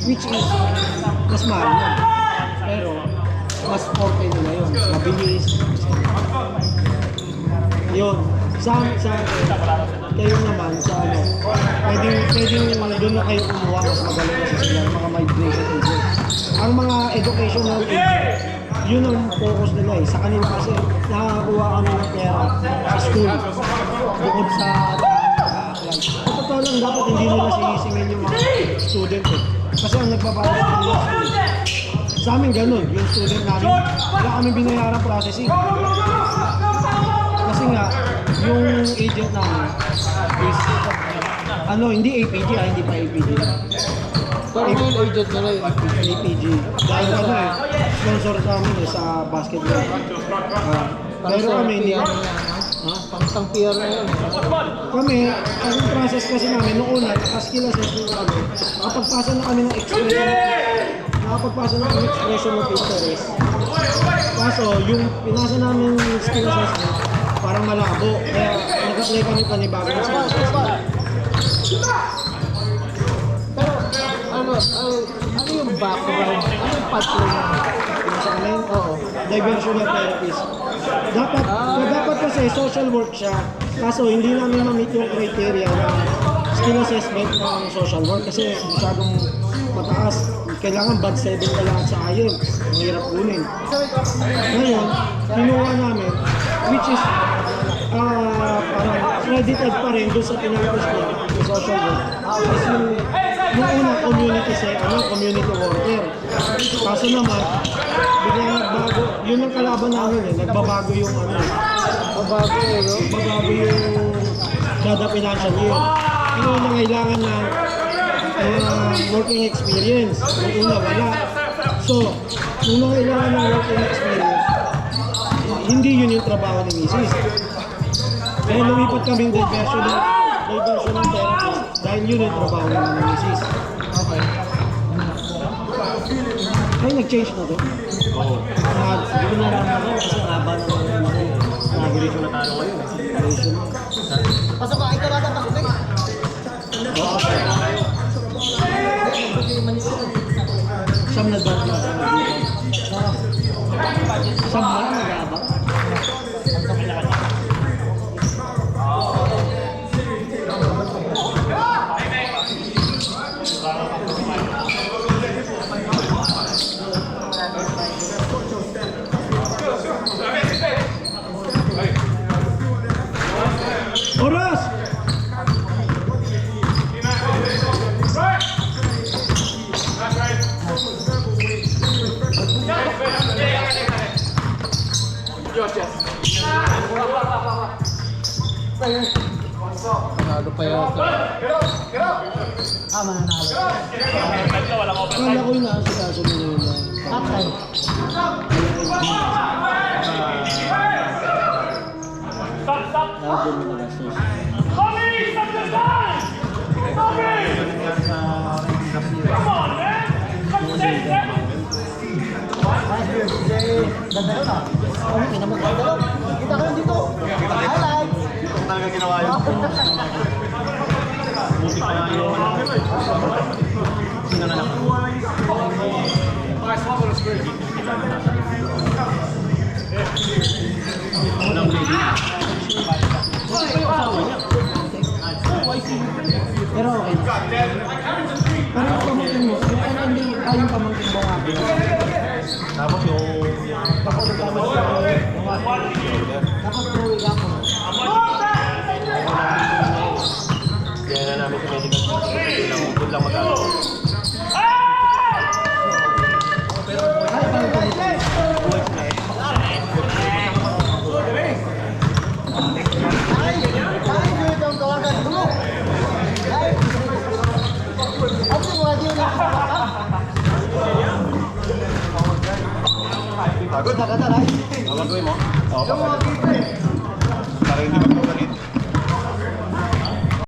which is mas mahal yun. Pero mas forte nila yun, mabilis. Yun, sa kayo naman sa ano, pwedeng doon na kayo kumuha, mas magaling kasi sila yung mga migration agents. Ang mga educational agents, yun ang focus nila eh. Sa kanila kasi nakakakuha kami ng pera sa school bukod sa apply. Sa totoo lang, dapat hindi nila sinisingin yung mga student eh. Kasi ang nagbabayad sa kanila school. Sa amin ganun, yung student namin, wala kami binayaran processing. Kasi nga, yung agent namin is, hindi APG hindi pa APG. Pero may agent na rin. APG. Dahil sponsor kami sa basketball. Pero kami hindi Pang PR na yun. Kami, ang process kasi namin noong una, nakaskill assessment kami. Nakapagpasa na kami ng expression of interest. Kaso, yung pinasa namin skill assessment, parang malabo. Kaya nag-apply kami panibago ng skill assessment. Pero ano yung background? Ano yung pathway na? Yung sa amin, diversional therapist. Dapat kasi social work siya. Kaso hindi namin ma-meet yung criteria ng skill assessment ng social work kasi masyadong mataas. Kailangan band 7 ka lang sa ayon. Ang hirap kunin. Ngayon, kinuha namin, which is parang credited pa rin doon sa pinagpos ko yung social work. Kasi yung una, community worker. Kaso naman, biglang nagbago, yun ang kalaban namin nagbabago yung Magbabago yung dada financial year. Yung una kailangan ng working experience. Yung una wala. So, nung kailangan ng working experience, hindi yun yung trabaho ni Mrs. Kaya lumipat kaming diversional therapist dahil yun yung trabaho naman ni Mrs. Okay. Ay, nag-change na to? Oo. Hindi ko nararamdaman kasi ang haba ng nag-relation na tayo ngayon. Pasok ka, ikaw nata, pasok ka. Siyam na dati na. Siyam na nag-aabang. Oras! Manalo pa yata. Mananalo. Akala ko yung naasikaso mo na yun. Kaptan. Nakabon mo na gastos. Ganda yun ah. Kita ka lang dito. Highlight. Ito talaga ginawa yun. Buti pa nga yung sinanganak. Unang lady. Pero okay na. Parang pamangkin mo. Yung pamangkin mo nga. Tapos yung Dapat tuwi ka po. kaya na namin sa medical. Doon lang mag-aaral. Pagod? Ang gagawin mo? Oo, pagod. Para hindi magpagalit.